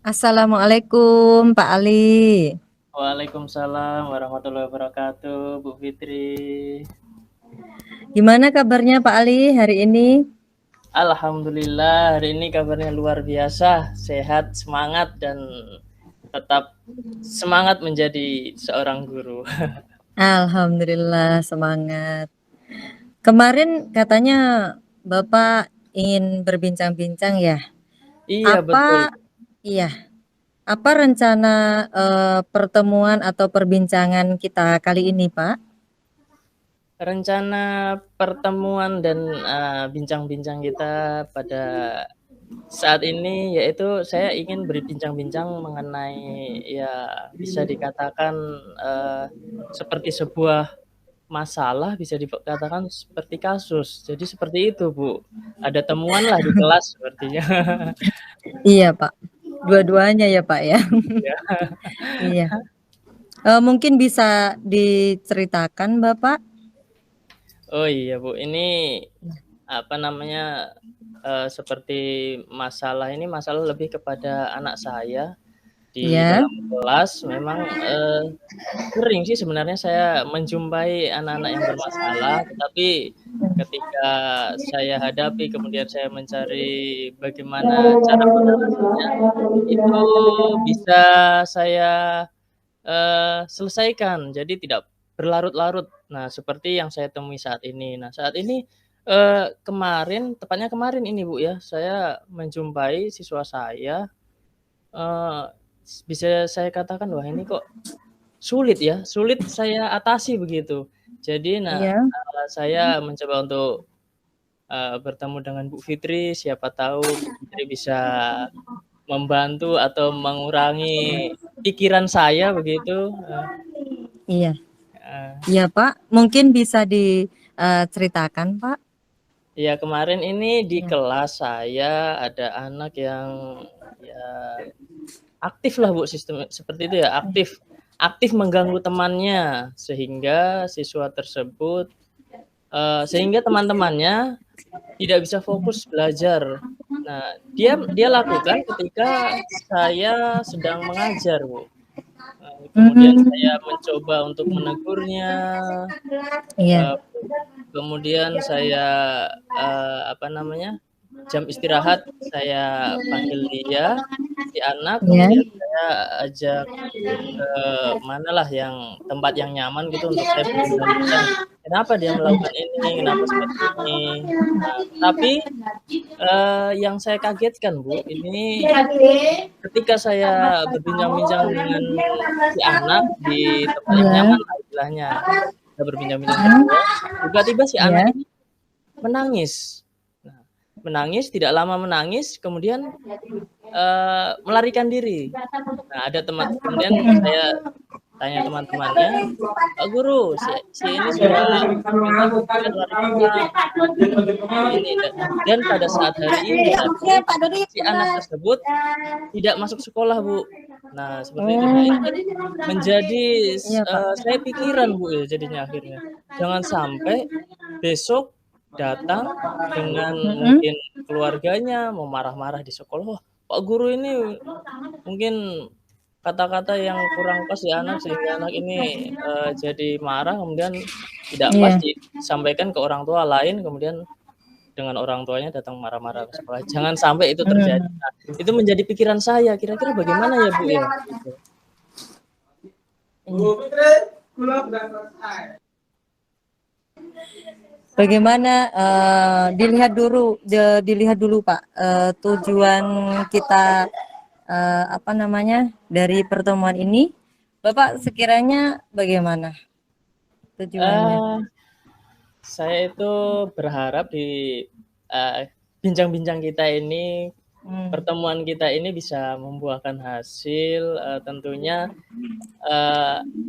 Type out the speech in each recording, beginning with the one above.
Assalamualaikum Pak Ali. Waalaikumsalam warahmatullahi wabarakatuh, Bu Fitri. Gimana kabarnya Pak Ali hari ini? Alhamdulillah, hari ini kabarnya luar biasa, sehat, semangat, dan tetap semangat menjadi seorang guru. Alhamdulillah semangat. Kemarin katanya Bapak ingin berbincang-bincang ya? Iya, betul. Iya. Apa rencana pertemuan atau perbincangan kita kali ini, Pak? Rencana pertemuan dan bincang-bincang kita pada saat ini yaitu saya ingin berbincang-bincang mengenai ya bisa dikatakan seperti sebuah masalah, bisa dikatakan seperti kasus. Jadi seperti itu, Bu. Ada temuan lah di kelas sepertinya. Iya, Pak. Dua-duanya ya, Pak ya. Iya. Iya. Mungkin bisa diceritakan, Bapak? Oh iya, Bu. Ini apa namanya seperti masalah ini masalah lebih kepada anak saya di dalam kelas. Memang sering sih sebenarnya saya menjumpai anak-anak yang bermasalah, tetapi ketika saya hadapi kemudian saya mencari bagaimana cara mengatasinya, itu bisa saya selesaikan. Jadi tidak berlarut-larut. Nah, seperti yang saya temui saat ini. Nah, saat ini tepatnya kemarin ini, Bu, ya, saya menjumpai siswa saya, eee, bisa saya katakan, wah ini kok sulit ya, sulit saya atasi begitu. Jadi saya mencoba untuk bertemu dengan Bu Fitri, siapa tahu Bu Fitri bisa membantu atau mengurangi pikiran saya begitu. Iya. Iya, Pak. Mungkin bisa diceritakan, Pak? Ya, kemarin ini di kelas saya ada anak yang ya aktif lah, Bu, sistem seperti itu ya, aktif mengganggu temannya sehingga siswa tersebut sehingga teman-temannya tidak bisa fokus belajar. Nah, dia lakukan ketika saya sedang mengajar, Bu. Kemudian saya mencoba untuk menegurnya, kemudian saya jam istirahat saya panggil dia, si anak, kemudian saya ajak ke manalah yang tempat yang nyaman gitu untuk saya berbincang-bincang, kenapa dia melakukan ini, kenapa seperti ini. Nah, tapi yang saya kagetkan, Bu, ini ketika saya berbincang-bincang dengan si anak di tempat yang nyaman lah istilahnya, kita berbincang-bincang berdua, tiba-tiba si anak ini menangis. Nah, menangis, tidak lama menangis, kemudian melarikan diri. Nah, kemudian saya tanya teman-temannya, "Pak Guru, si ini sudah minta lari ini." Dan pada saat hari ini si anak tersebut tidak masuk sekolah, Bu. Nah, seperti itu. Nah, ini menjadi saya pikiran, Bu, ya jadinya akhirnya. Jangan sampai besok datang dengan mungkin keluarganya mau marah-marah di sekolah, "Wah, Pak Guru ini mungkin kata-kata yang kurang pas di anak sehingga anak ini jadi marah, kemudian tidak pas disampaikan ke orang tua lain, kemudian dengan orang tuanya datang marah-marah ke sekolah." Jangan sampai itu terjadi. Nah, itu menjadi pikiran saya, kira-kira bagaimana ya, Bu, ya? Gitu. Bagaimana dilihat dulu Pak tujuan kita dari pertemuan ini Bapak sekiranya bagaimana tujuannya? Eee, saya itu berharap di, bincang-bincang kita ini, Hmm. pertemuan kita ini bisa membuahkan hasil, tentunya,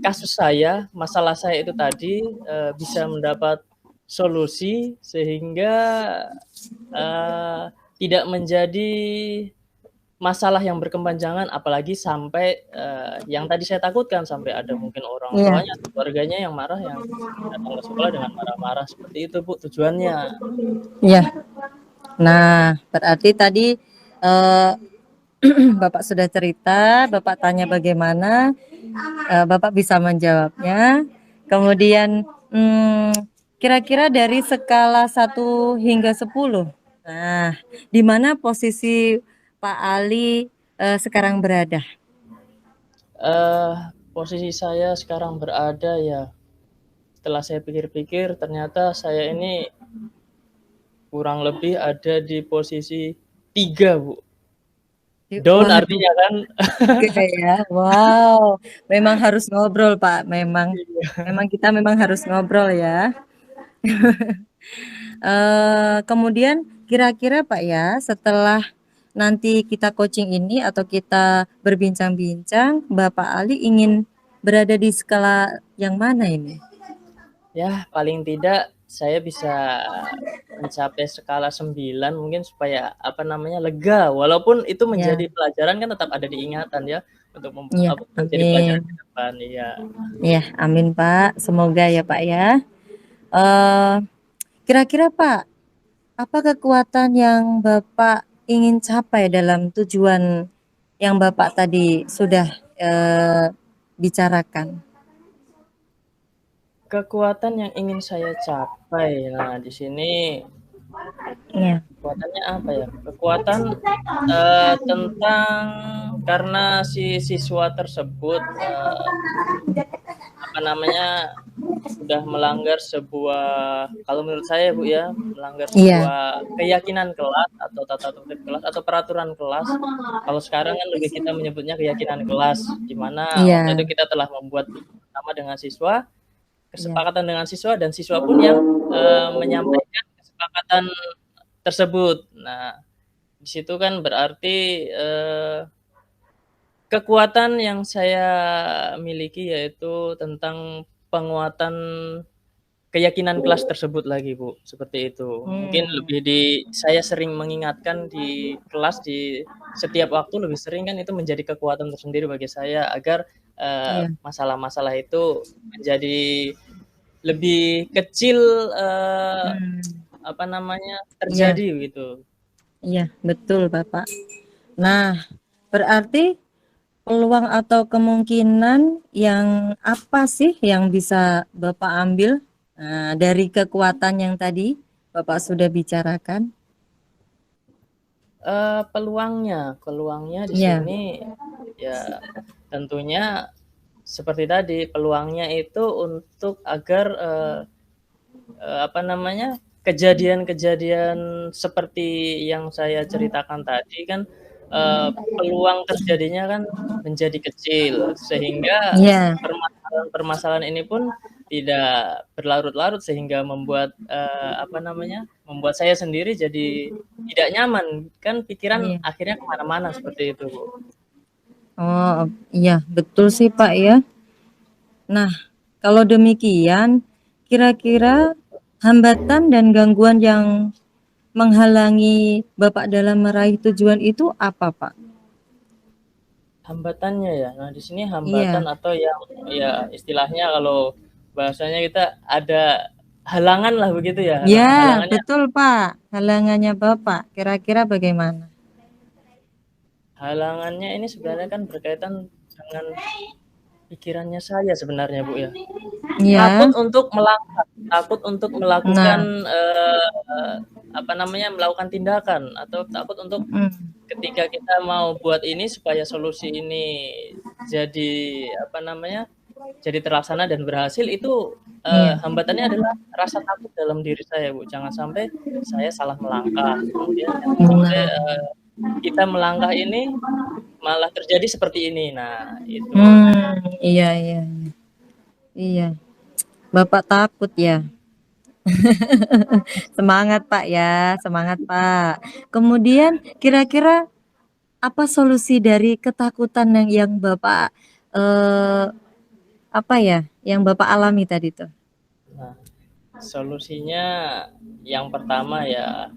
kasus saya, masalah saya itu tadi, bisa mendapat solusi sehingga, eee, tidak menjadi masalah yang berkepanjangan, apalagi sampai, yang tadi saya takutkan, sampai ada mungkin orang Iya, tuanya atau keluarganya yang marah, yang datang ke sekolah dengan marah-marah, seperti itu Bu tujuannya. iya. Nah, berarti tadi eh, Bapak sudah cerita, Bapak tanya bagaimana, Bapak bisa menjawabnya. Kemudian, kira-kira dari skala 1 hingga 10. Nah, di mana posisi Pak Ali sekarang berada? Eee, Posisi saya sekarang berada ya, setelah saya pikir-pikir ternyata saya ini kurang lebih ada di posisi 3 Bu. Down Waduh, artinya kan. oke ya. Wow, memang harus ngobrol, Pak. Memang, Iya. memang kita memang harus ngobrol ya. Kemudian kira-kira Pak ya, setelah nanti kita coaching ini atau kita berbincang-bincang, Bapak Ali ingin berada di skala yang mana ini? Ya, paling tidak saya bisa mencapai skala 9 mungkin supaya, apa namanya, lega. Walaupun itu Ya, menjadi pelajaran kan tetap ada diingatan ya, untuk iya, apa, menjadi amin. pelajaran ke depan, iya. Ya, amin Pak. Semoga ya Pak ya. Eh, Kira-kira Pak, apa kekuatan yang Bapak ingin capai dalam tujuan yang Bapak tadi sudah bicarakan? Kekuatan yang ingin saya capai, nah di sini Iya, kekuatannya apa ya, kekuatan, tentang karena si siswa tersebut, apa namanya, sudah melanggar sebuah, kalau menurut saya Bu ya, melanggar iya, sebuah keyakinan kelas atau tata tertib kelas atau peraturan kelas. Kalau sekarang kan lebih kita menyebutnya keyakinan kelas, di mana waktu iya, itu kita telah membuat bersama dengan siswa, iya, kesepakatan dengan siswa dan siswa pun yang, menyampaikan kesepakatan tersebut. Nah, di situ kan berarti, kekuatan yang saya miliki yaitu tentang penguatan keyakinan kelas tersebut lagi, Bu, seperti itu. Mungkin hmm, lebih saya sering mengingatkan di kelas, di setiap waktu lebih sering kan itu menjadi kekuatan tersendiri bagi saya agar, iya, masalah-masalah itu menjadi lebih kecil, hmm, apa namanya, iya, terjadi gitu. iya, betul Bapak. Nah, berarti peluang atau kemungkinan yang apa sih yang bisa Bapak ambil dari kekuatan yang tadi Bapak sudah bicarakan? Peluangnya di Iya, sini ya tentunya seperti tadi, peluangnya itu untuk agar, apa namanya, kejadian-kejadian seperti yang saya ceritakan tadi kan, peluang terjadinya kan menjadi kecil, sehingga iya, permasalahan-permasalahan ini pun tidak berlarut-larut sehingga membuat, apa namanya, membuat saya sendiri jadi tidak nyaman, kan pikiran iya. akhirnya ke mana-mana seperti itu, Bu. Oh, iya, betul sih Pak ya. Nah, kalau demikian, kira-kira hambatan dan gangguan yang menghalangi Bapak dalam meraih tujuan itu apa, Pak? Hambatannya ya, nah di sini hambatan Iya, atau yang ya istilahnya kalau bahasanya kita ada halangan lah begitu ya, ya, halangannya betul Pak. Halangannya Bapak, kira-kira bagaimana? halangannya ini sebenarnya kan berkaitan dengan pikirannya saya sebenarnya, Bu, ya. Iya, Takut untuk melangkah, takut untuk melakukan, nah, apa namanya, melakukan tindakan atau takut untuk mm, ketika kita mau buat ini supaya solusi ini jadi, apa namanya, jadi terlaksana dan berhasil itu, iya, hambatannya adalah rasa takut dalam diri saya, Bu. Jangan sampai saya salah melangkah, kemudian jangan sampai, nah, kita melangkah ini malah terjadi seperti ini. Nah, itu. Iya, iya, iya. Iya. Bapak takut ya? Semangat Pak ya, semangat Pak. Kemudian kira-kira apa solusi dari ketakutan yang Bapak apa ya, yang Bapak alami tadi tuh? Nah, solusinya yang pertama ya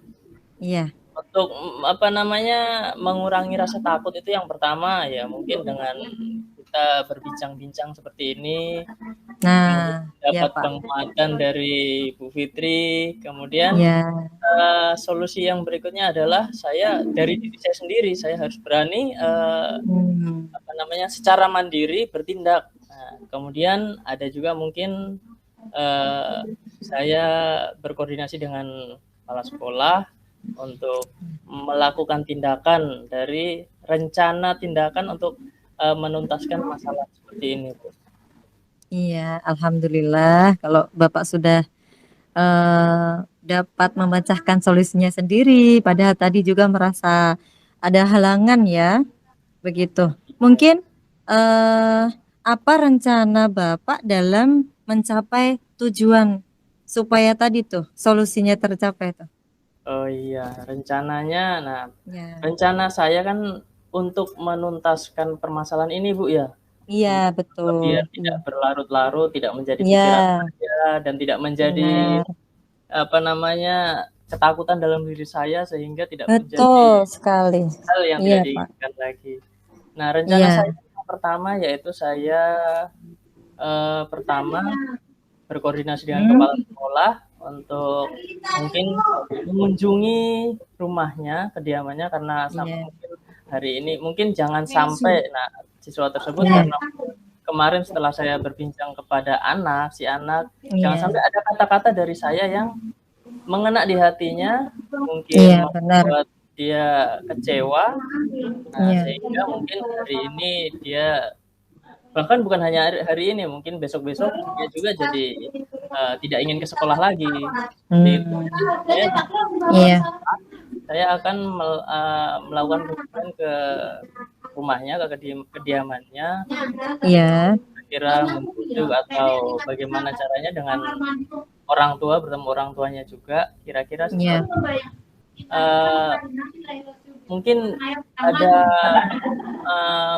Iya. untuk apa namanya, mengurangi rasa takut itu yang pertama ya mungkin dengan kita berbincang-bincang seperti ini, kemudian Nah, ya dapat Pak. penguatan dari Bu Fitri, kemudian Ya. solusi yang berikutnya adalah saya dari diri saya sendiri, saya harus berani Hmm. apa namanya, secara mandiri bertindak. Nah, kemudian ada juga mungkin saya berkoordinasi dengan kepala sekolah untuk melakukan tindakan dari rencana tindakan untuk menuntaskan masalah seperti ini, Bu. Iya, alhamdulillah kalau Bapak sudah dapat memecahkan solusinya sendiri, padahal tadi juga merasa ada halangan ya, begitu. Mungkin eh, apa rencana Bapak dalam mencapai tujuan supaya tadi tuh solusinya tercapai tuh? Oh iya, rencananya, nah Ya, rencana saya kan untuk menuntaskan permasalahan ini, Bu, ya. iya betul. Biar Iya, tidak berlarut-larut, tidak menjadi pikiran iya saya dan tidak menjadi benar. apa namanya, ketakutan dalam diri saya sehingga tidak menjadi Betul sekali. hal yang Iya tidak Pak. diinginkan lagi. Nah, rencana saya Iya. yang pertama yaitu saya pertama berkoordinasi dengan Hmm? kepala sekolah untuk mungkin mengunjungi rumahnya, kediamannya karena Iya. mungkin hari ini mungkin jangan sampai nah siswa tersebut Iya. karena kemarin setelah saya berbincang kepada anak, si anak jangan Iya. sampai ada kata-kata dari saya yang mengena di hatinya, mungkin Iya, benar. membuat dia kecewa, nah Iya. sehingga mungkin hari ini dia bahkan bukan hanya hari ini, mungkin besok-besok dia juga jadi, tidak ingin ke sekolah lagi, seperti itu. Hmm. Jadi saya di kepala Iya. sekolah, saya akan melakukan kunjungan ke rumahnya, ke kediamannya, Iya. kira-kira membujuk atau bagaimana caranya dengan orang tua, bertemu orang tuanya juga, kira-kira Iya. seperti mungkin ada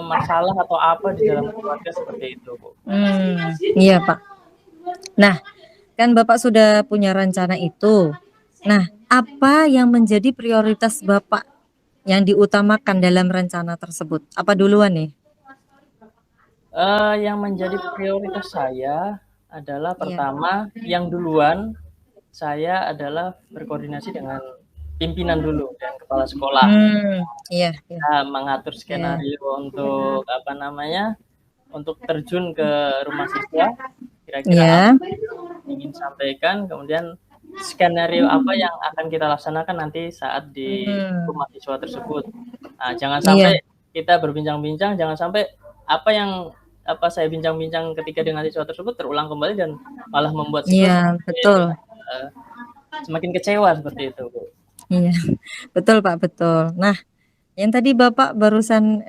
masalah atau apa di dalam keluarga seperti itu, Bu. Iya, Pak. Nah, kan Bapak sudah punya rencana itu. Nah, apa yang menjadi prioritas Bapak yang diutamakan dalam rencana tersebut? Apa duluan nih? Yang menjadi prioritas saya adalah Iya. pertama, yang duluan saya adalah berkoordinasi dengan pimpinan dulu, dengan kepala sekolah. Iya, iya. Kita mengatur Iya. skenario untuk apa namanya, untuk terjun ke rumah siswa, kira-kira apa Iya. yang ingin sampaikan, kemudian skenario apa yang akan kita laksanakan nanti saat di rumah siswa tersebut. Nah, jangan Iya. sampai kita berbincang-bincang, jangan sampai apa yang saya bincang-bincang ketika dengan siswa tersebut terulang kembali dan malah membuat siswa Iya, betul. eee, semakin kecewa seperti itu, Bu. Iya, betul Pak, betul. Nah, yang tadi Bapak barusan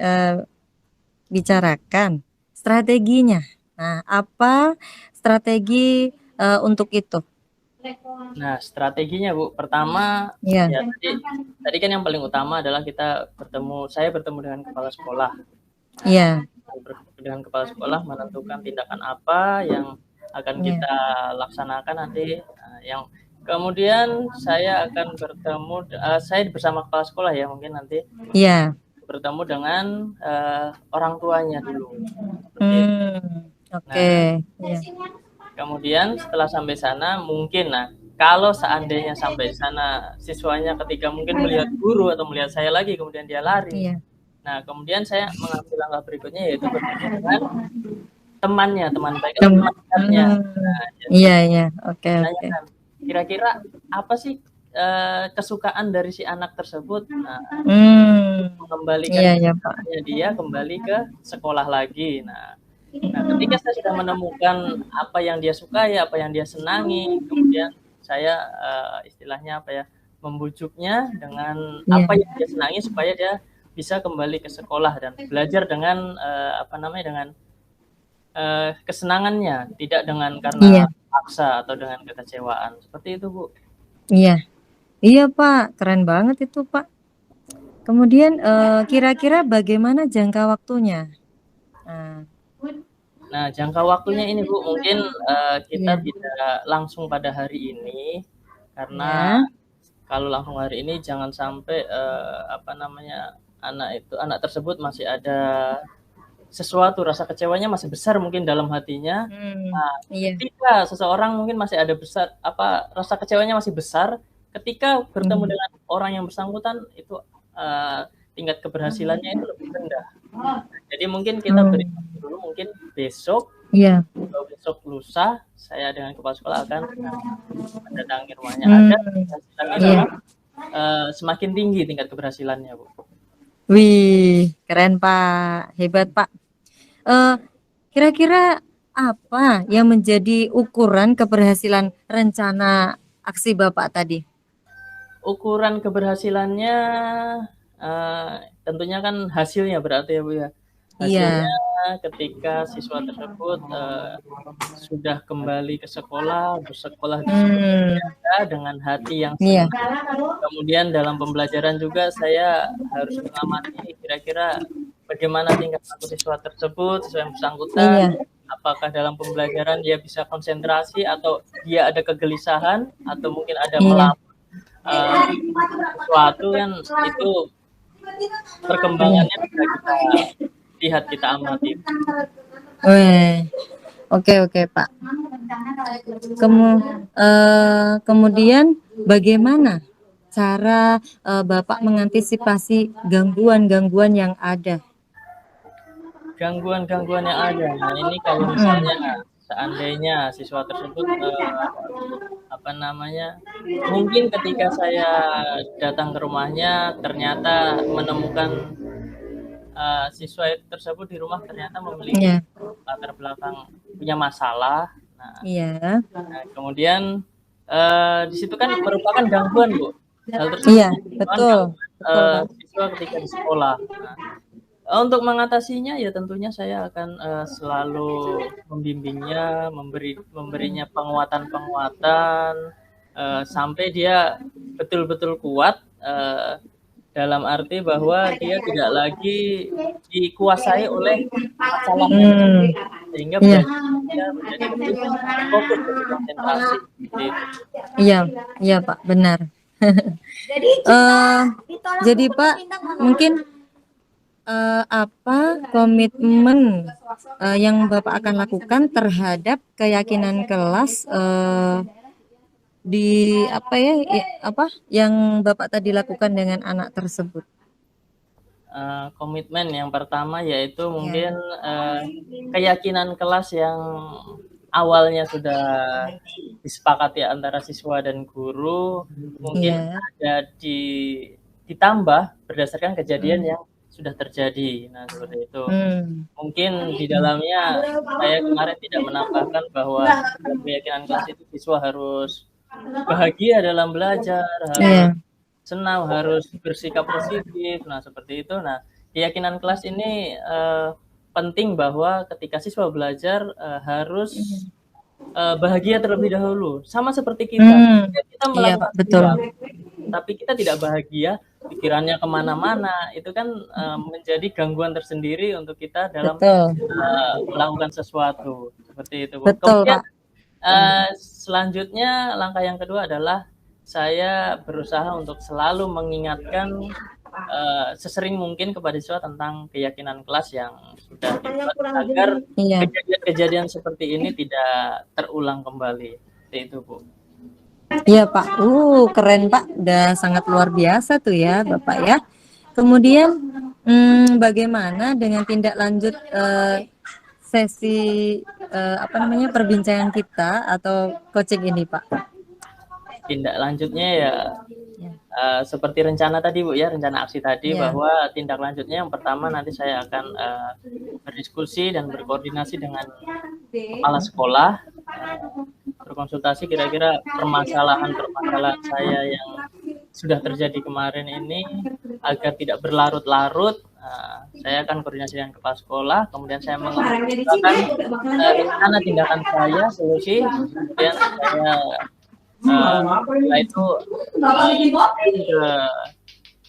bicarakan strateginya. Nah, apa strategi untuk itu? Nah, strateginya, Bu, pertama Iya. ya tadi kan yang paling utama adalah saya bertemu dengan kepala sekolah. Iya. Dengan kepala sekolah menentukan tindakan apa yang akan Iya. kita laksanakan nanti, yang kemudian saya akan saya bersama kepala sekolah ya mungkin nanti Iya. bertemu dengan, orang tuanya dulu, seperti itu. Oke. Nah, Iya. kemudian setelah sampai sana mungkin kalau seandainya sampai sana siswanya ketika mungkin melihat guru atau melihat saya lagi kemudian dia lari. Iya. Nah, kemudian saya mengambil langkah berikutnya yaitu bertemu dengan temannya, teman baik atau teman dekatnya. Nah, jadi Iya, iya. Oke, oke. menanyakan, kira-kira apa sih, kesukaan dari si anak tersebut? Nah, mengembalikan Iya, iya, Pak. kesukaannya dia kembali ke sekolah lagi. Nah, ketika saya sudah menemukan apa yang dia sukai, apa yang dia senangi, kemudian saya, istilahnya apa ya, membujuknya dengan Iya. apa yang dia senangi supaya dia bisa kembali ke sekolah dan belajar dengan apa namanya dengan kesenangannya, tidak dengan Iya. karena paksa atau dengan kekecewaan. Seperti itu, Bu. Iya. Iya, Pak. Keren banget itu, Pak. Kemudian kira-kira bagaimana jangka waktunya? Nah, Nah, jangka waktunya ini, Bu, mungkin kita iya. tidak langsung pada hari ini karena Ya. kalau langsung hari ini jangan sampai apa namanya anak tersebut masih ada sesuatu rasa kecewanya masih besar mungkin dalam hatinya. Nah, Iya. ketika seseorang mungkin masih ada besar apa rasa kecewanya masih besar, ketika bertemu Iya. dengan orang yang bersangkutan itu tingkat keberhasilannya itu lebih rendah. Jadi mungkin kita beri Oh, waktu dulu mungkin besok iya. atau besok lusa saya dengan kepala sekolah akan mendatangi rumahnya agar Hmm, keberhasilan itu iya. semakin tinggi tingkat keberhasilannya, Bu. Wih, keren, Pak. Hebat, Pak. Eh, kira-kira apa yang menjadi ukuran keberhasilan rencana aksi Bapak tadi? Ukuran keberhasilannya tentunya kan hasilnya berarti ya, Bu, ya. Iya. Hasilnya ketika siswa tersebut sudah kembali ke sekolah, bersekolah di sekolah yang Hmm, biasa dengan hati yang iya. senang. Kemudian dalam pembelajaran juga saya harus mengamati kira-kira bagaimana tingkat laku siswa tersebut, siswa yang bersangkutan, Iya. apakah dalam pembelajaran dia bisa konsentrasi atau dia ada kegelisahan atau mungkin ada Iya. melamun sesuatu kan itu Iya. perkembangannya bisa kita lihat, kita amati. Weh. Oke, oke, Pak. Kemudian bagaimana cara Bapak mengantisipasi gangguan-gangguan yang ada? Gangguan-gangguan yang ada. Nah, ini kalau misalnya Hmm, seandainya siswa tersebut apa namanya mungkin ketika saya datang ke rumahnya ternyata menemukan siswa tersebut di rumah ternyata memiliki iya. latar belakang punya masalah. Nah, Iya. kemudian di situ kan merupakan gangguan, Bu. Hal tersebut Iya, merupakan betul. gangguan Betul, Pak. siswa ketika di sekolah. Nah, untuk mengatasinya ya tentunya saya akan selalu membimbingnya, memberinya penguatan-penguatan sampai dia betul-betul kuat dalam arti bahwa dia tidak lagi dikuasai oleh masalahnya Hmm, tersebut sehingga iya. belajarnya dia menjadi lebih fokus, lebih konsentrasi seperti itu. Iya, iya, Pak, benar. Eh, jadi Pak, mungkin apa komitmen yang Bapak akan lakukan terhadap keyakinan kelas di apa ya, apa yang Bapak tadi lakukan dengan anak tersebut? Komitmen yang pertama yaitu Ya, mungkin keyakinan kelas yang awalnya sudah disepakati antara siswa dan guru mungkin iya. ada ditambah berdasarkan kejadian Hmm. yang sudah terjadi. Nah, seperti itu. Hmm. Mungkin di dalamnya saya kemarin tidak menambahkan bahwa dalam keyakinan kelas itu siswa harus bahagia dalam belajar, harus Iya. senang, harus bersikap positif. Nah, seperti itu. Nah, keyakinan kelas ini penting bahwa ketika siswa belajar harus bahagia terlebih dahulu. Sama seperti kita. Hmm. Ketika kita Iya, Pak, melakukan betul. sesuatu, tapi kita tidak bahagia, pikirannya kemana-mana, itu kan menjadi gangguan tersendiri untuk kita dalam Betul. melakukan sesuatu. Seperti itu, Bu. Betul, Kemudian Pak. Hmm. selanjutnya langkah yang kedua adalah saya berusaha untuk selalu mengingatkan sesering mungkin kepada siswa tentang keyakinan kelas yang sudah dibuat agar Iya. kejadian-kejadian seperti ini tidak terulang kembali. Seperti itu, Bu. Iya, Pak. Keren, Pak. Udah sangat luar biasa tuh ya, Bapak ya. Kemudian bagaimana dengan tindak lanjut sesi apa namanya perbincangan kita atau coaching ini, Pak? Tindak lanjutnya ya Ya. seperti rencana tadi, Bu, ya, rencana aksi tadi Iya. bahwa tindak lanjutnya yang pertama nanti saya akan berdiskusi dan berkoordinasi dengan kepala sekolah, berkonsultasi kira-kira permasalahan-permasalahan saya yang sudah terjadi kemarin ini agar tidak berlarut-larut, saya akan koordinasi dengan kepala sekolah, kemudian saya mengemukakan rencana tindakan saya, solusi, kemudian saya setelah itu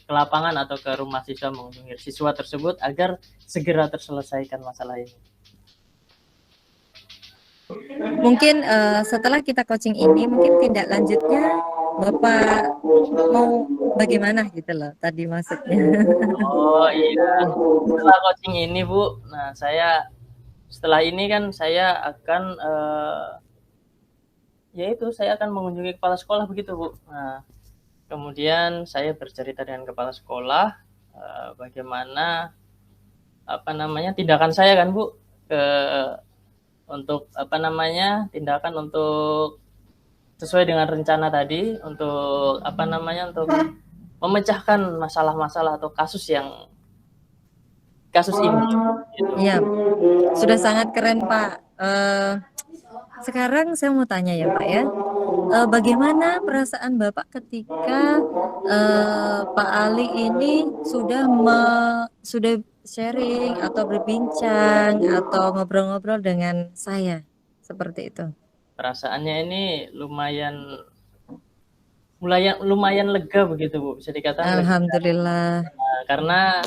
ke lapangan atau ke rumah siswa mengunjungi siswa tersebut agar segera terselesaikan masalah ini. Mungkin setelah kita coaching ini, mungkin tindak lanjutnya Bapak mau bagaimana gitu loh tadi maksudnya. Oh iya, setelah coaching ini Bu, nah setelah ini kan saya akan yaitu saya akan mengunjungi kepala sekolah begitu Bu. Nah, kemudian saya bercerita dengan kepala sekolah bagaimana tindakan saya kan Bu, untuk tindakan untuk sesuai dengan rencana tadi untuk untuk memecahkan masalah-masalah atau kasus ini. Gitu. Iya, sudah sangat keren Pak. Sekarang saya mau tanya ya Pak ya, bagaimana perasaan Bapak ketika Pak Ali ini sudah sharing atau berbincang atau ngobrol-ngobrol dengan saya seperti itu? Perasaannya ini lumayan lega begitu Bu, bisa dikatakan lega. Alhamdulillah. Karena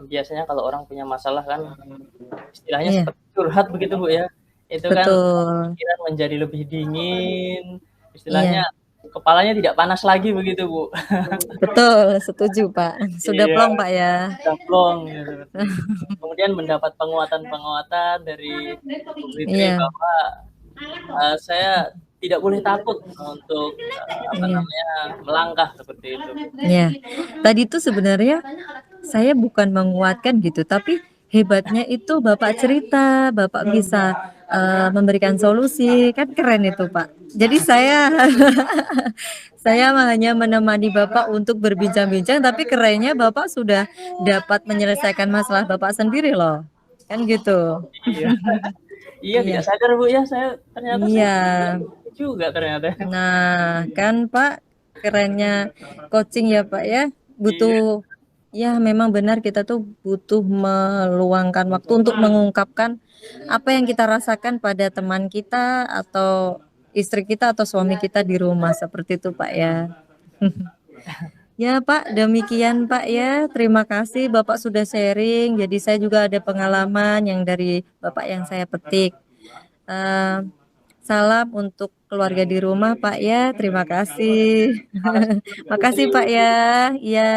biasanya kalau orang punya masalah kan istilahnya seperti curhat begitu Bu ya. Itu kan pikiran menjadi lebih dingin, istilahnya kepalanya tidak panas lagi begitu Bu. Betul, setuju Pak. Sudah plong Pak ya. Sudah plong gitu. Kemudian mendapat penguatan dari Bu Fitri bahwa saya tidak boleh takut untuk melangkah seperti itu. Iya. Tadi itu sebenarnya saya bukan menguatkan gitu, tapi hebatnya itu Bapak cerita, Bapak bisa memberikan solusi, kan keren itu Pak. Jadi saya hanya menemani Bapak untuk berbincang-bincang, tapi kerennya Bapak sudah dapat menyelesaikan masalah Bapak sendiri loh, kan gitu. Iya, tidak sadar Bu ya, saya ternyata juga ternyata. Nah, kan Pak, kerennya coaching ya Pak ya, butuh ya memang benar kita tuh butuh meluangkan waktu untuk mengungkapkan apa yang kita rasakan pada teman kita atau istri kita atau suami kita di rumah seperti itu Pak ya. Ya Pak, demikian Pak ya. Terima kasih Bapak sudah sharing. Jadi saya juga ada pengalaman yang dari Bapak yang saya petik. Salam untuk keluarga di rumah Pak ya. Terima kasih. Makasih Pak ya. Ya.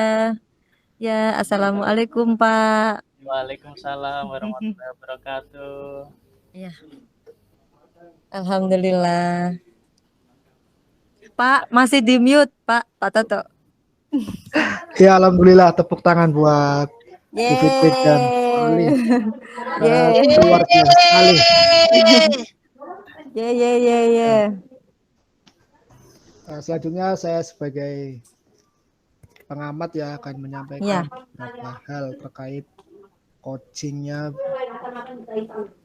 Ya, assalamualaikum Pak. Waalaikumsalam warahmatullahi wabarakatuh. Ya. Alhamdulillah. Pak, masih di mute Pak Toto. Ya, alhamdulillah, tepuk tangan buat Bu Fitri dan Ali. Keluarga Ali. Selanjutnya saya sebagai pengamat ya akan menyampaikan beberapa hal terkait coachingnya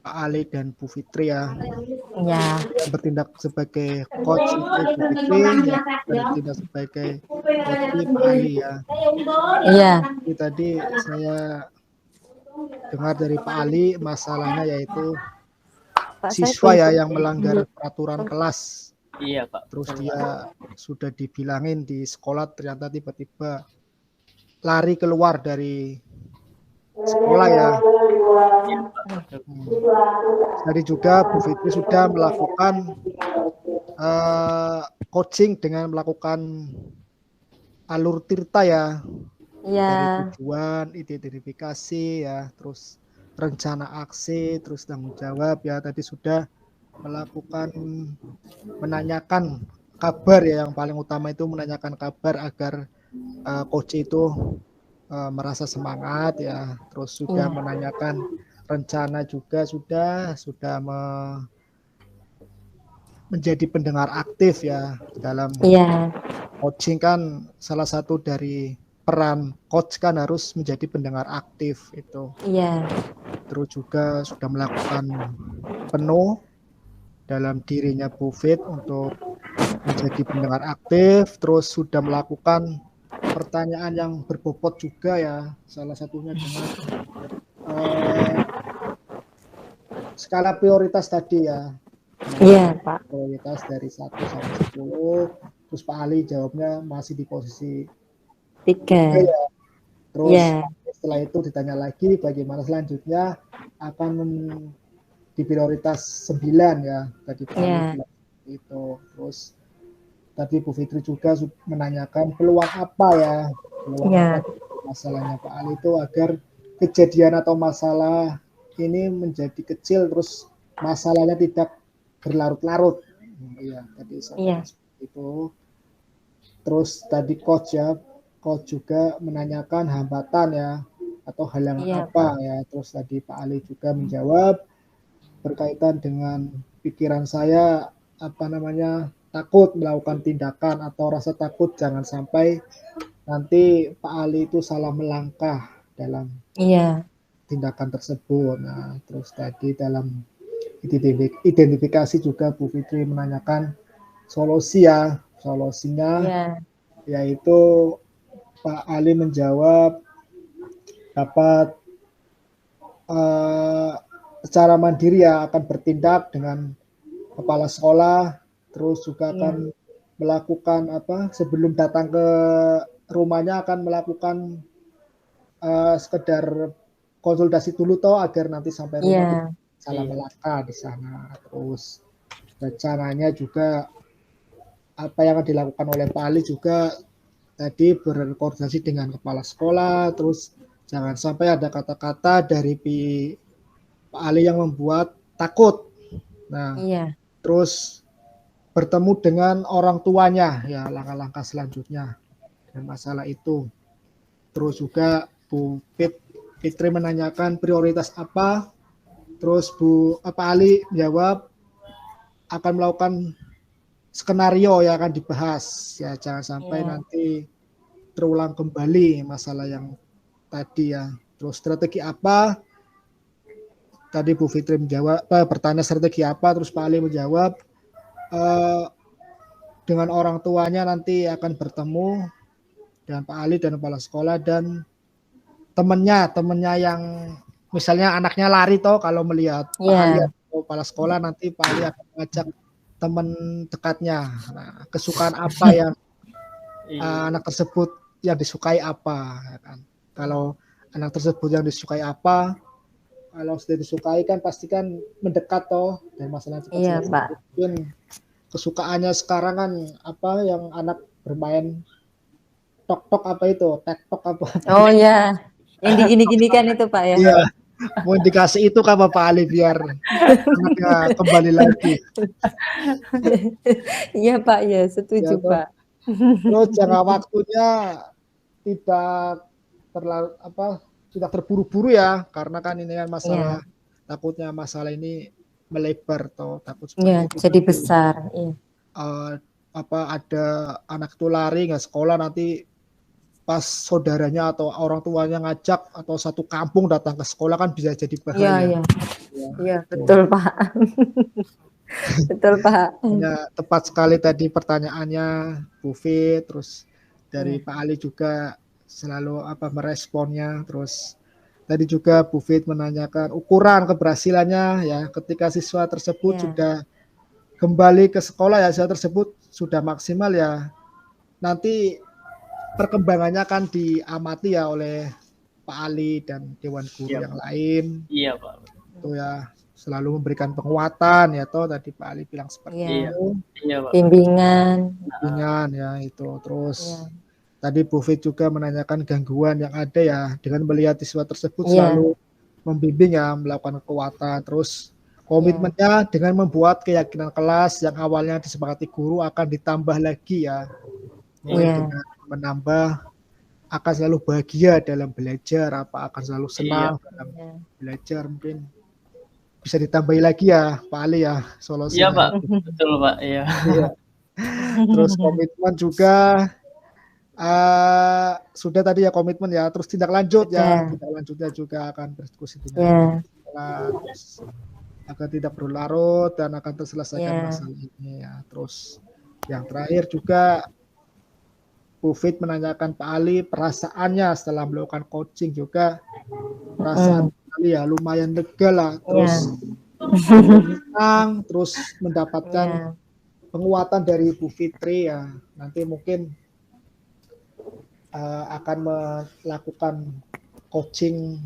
Pak Ali dan Bu Fitri ya. Yang bertindak sebagai coach itu Bu Fitri, yang bertindak sebagai coach Pak Ali ya. Iya. Tadi saya dengar dari Pak Ali masalahnya yaitu siswa ya yang melanggar peraturan kelas. Iya Pak. Terus dia sudah dibilangin di sekolah, ternyata tiba-tiba lari keluar dari sekolah ya. Tadi juga Bu Fitri sudah melakukan coaching dengan melakukan alur tirta ya. Dari tujuan, identifikasi ya, terus rencana aksi, terus tanggung jawab ya. Tadi sudah melakukan menanyakan kabar ya, yang paling utama itu menanyakan kabar agar coach itu merasa semangat ya. Terus sudah menanyakan rencana juga, sudah menjadi pendengar aktif ya dalam coaching. Kan salah satu dari peran coach kan harus menjadi pendengar aktif itu. Terus juga sudah melakukan penuh dalam dirinya Bu Fit untuk menjadi pendengar aktif, terus sudah melakukan pertanyaan yang berbobot juga ya, salah satunya dengan skala prioritas tadi ya. Iya, Pak. Prioritas dari 1 sampai 10, terus Pak Ali jawabnya masih di posisi 3 3. ya. Terus Iya. setelah itu ditanya lagi bagaimana selanjutnya, akan di prioritas 9 ya, tadi Pak Ali Iya. bilang itu. Terus tadi Bu Fitri juga menanyakan peluang apa ya, peluang apa Iya. masalahnya Pak Ali itu agar kejadian atau masalah ini menjadi kecil, terus masalahnya tidak berlarut-larut. Iya, tadi Iya. sampaikan seperti itu. Terus tadi coach juga menanyakan hambatan ya, atau halangan Iya, apa Pak. ya. Terus tadi Pak Ali juga menjawab berkaitan dengan pikiran saya, takut melakukan tindakan atau rasa takut jangan sampai nanti Pak Ali itu salah melangkah dalam Iya. tindakan tersebut. Nah, terus tadi dalam identifikasi juga Bu Fitri menanyakan solusinya Iya. yaitu Pak Ali menjawab dapat secara mandiri ya, akan bertindak dengan kepala sekolah, terus juga akan melakukan sebelum datang ke rumahnya akan melakukan sekedar konsultasi dulu toh agar nanti sampai rumah tidak salah melangkah di sana. Terus rencananya juga apa yang akan dilakukan oleh Pak Ali juga tadi berkoordinasi dengan kepala sekolah, terus jangan sampai ada kata-kata dari Pak Ali yang membuat takut. Nah, terus bertemu dengan orang tuanya ya, langkah-langkah selanjutnya dan masalah itu. Terus juga Bu Fitri menanyakan prioritas apa, terus Pak Ali menjawab akan melakukan skenario yang akan dibahas ya, jangan sampai nanti terulang kembali masalah yang tadi ya. Terus strategi apa, tadi Bu Fitri menjawab bertanya strategi apa, terus Pak Ali menjawab dengan orang tuanya nanti akan bertemu dengan Pak Ali dan kepala sekolah dan temennya yang misalnya anaknya lari toh, kalau melihat Pak Ali atau kepala sekolah nanti Pak Ali akan mengajak teman dekatnya. Nah, kesukaan apa yang anak tersebut yang disukai apa ya kan. Kalau anak tersebut yang disukai apa, kalau sudah disukai kan pasti kan mendekat toh, dan masalah cepat selesai. Mungkin kesukaannya sekarang kan apa yang anak bermain tok-tok apa itu, tek-tok apa. Oh ya, yang digini-ginikan itu Pak ya. Iya, mau dikasih itu kan Pak Ali biar anaknya kembali lagi. Iya Pak, ya setuju ya, Pak. Terus jangka waktunya tidak terlalu tidak terburu-buru ya, karena kan ini kan masalah takutnya masalah ini melebar atau takut seperti itu. Jadi besar. Ada anak itu lari nggak sekolah, nanti pas saudaranya atau orang tuanya ngajak atau satu kampung datang ke sekolah kan bisa jadi bahaya. Iya, betul Pak. Betul Pak. Ya, tepat sekali tadi pertanyaannya Bu Fit, terus dari Pak Ali juga selalu meresponnya. Terus tadi juga Bu Fit menanyakan ukuran keberhasilannya ya, ketika siswa tersebut sudah kembali ke sekolah ya, siswa tersebut sudah maksimal ya, nanti perkembangannya akan diamati ya oleh Pak Ali dan Dewan Guru yang lain. Iya Pak. Itu ya, selalu memberikan penguatan ya toh, tadi Pak Ali bilang seperti itu. Iya, Pak. Bimbingan ya itu. Terus tadi Bu Fit juga menanyakan gangguan yang ada ya, dengan melihat siswa tersebut selalu membimbing ya, melakukan kekuatan. Terus komitmennya dengan membuat keyakinan kelas yang awalnya disepakati guru akan ditambah lagi ya, dengan menambah akan selalu bahagia dalam belajar, akan selalu senang dalam belajar. Mungkin bisa ditambahi lagi ya Pak Ali ya solusinya. Iya Pak, betul Pak. Iya. Terus komitmen juga sudah tadi ya, komitmen ya. Terus tindak lanjutnya juga akan berdiskusi dengan terus agar tidak berlarut dan akan terselesaikan masalah ini ya. Terus Yang terakhir juga Bu Fit menanyakan Pak Ali perasaannya setelah melakukan coaching juga. Perasaan Pak Ali ya lumayan lega lah, terus tenang, terus mendapatkan penguatan dari Bu Fitri ya. Nanti mungkin akan melakukan coaching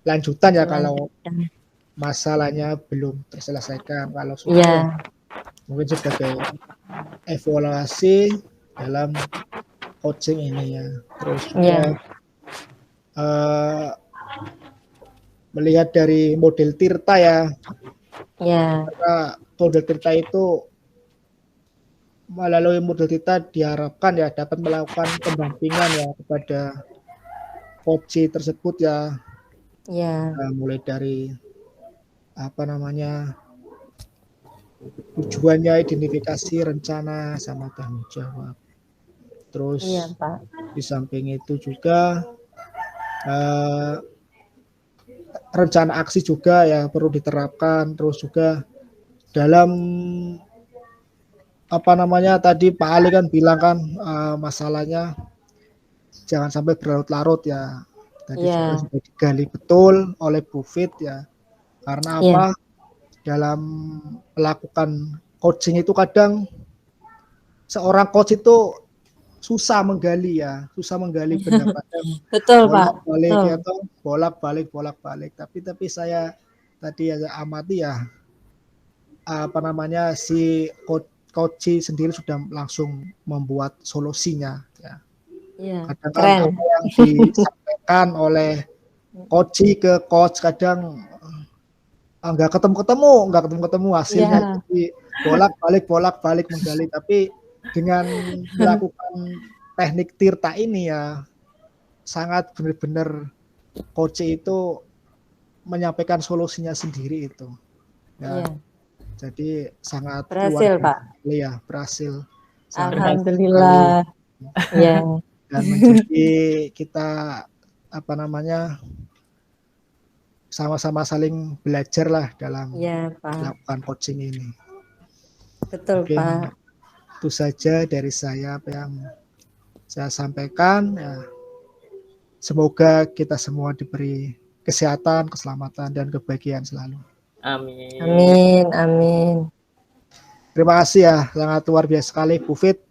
lanjutan ya kalau masalahnya belum terselesaikan. Kalau sudah ya mungkin sebagai evaluasi dalam coaching ini ya. Terus juga melihat dari model Tirta ya. Karena model Tirta itu melalui model Tirta diharapkan ya dapat melakukan pendampingan ya kepada coach tersebut ya. Mulai dari apa namanya tujuannya, identifikasi, rencana, sama tanggung jawab. Terus di samping itu juga rencana aksi juga ya perlu diterapkan. Terus juga dalam apa namanya tadi Pak Ali kan bilang kan masalahnya jangan sampai berlarut-larut ya. Tadi juga sudah digali betul oleh Bu Fit ya. Karena apa? Dalam melakukan coaching itu kadang seorang coach itu susah menggali ya, susah menggali pendapatnya. Betul Pak. Bolak-balik. Tapi saya tadi amati ya, apa namanya si coach sendiri sudah langsung membuat solusinya ya. Kadang apa yang disampaikan oleh coach ke coach kadang nggak ketemu hasilnya. Jadi bolak-balik menggali, tapi dengan melakukan teknik Tirta ini ya sangat benar-benar coach itu menyampaikan solusinya sendiri itu ya. Jadi sangat berhasil Pak ya, berhasil. Alhamdulillah ya. Dan menjadi kita apa namanya sama-sama saling belajar lah dalam melakukan coaching ini. Betul Pak. Itu saja dari saya apa yang saya sampaikan ya. Semoga kita semua diberi kesehatan, keselamatan, dan kebahagiaan selalu. Amin. Terima kasih ya, sangat luar biasa sekali Bu Fit.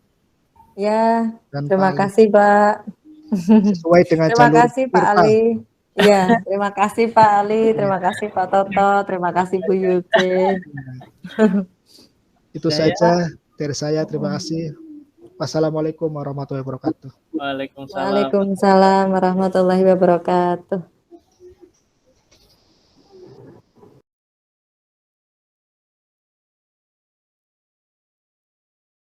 Ya, terima kasih Pak. Sesuai dengan terima jalur kasih Pak Ali. Ya, terima kasih Pak Ali, terima kasih Pak Toto, terima kasih Bu Yuke. Itu saja dari saya, terima kasih. Wassalamualaikum warahmatullahi wabarakatuh. Waalaikumsalam. Waalaikumsalam warahmatullahi wabarakatuh.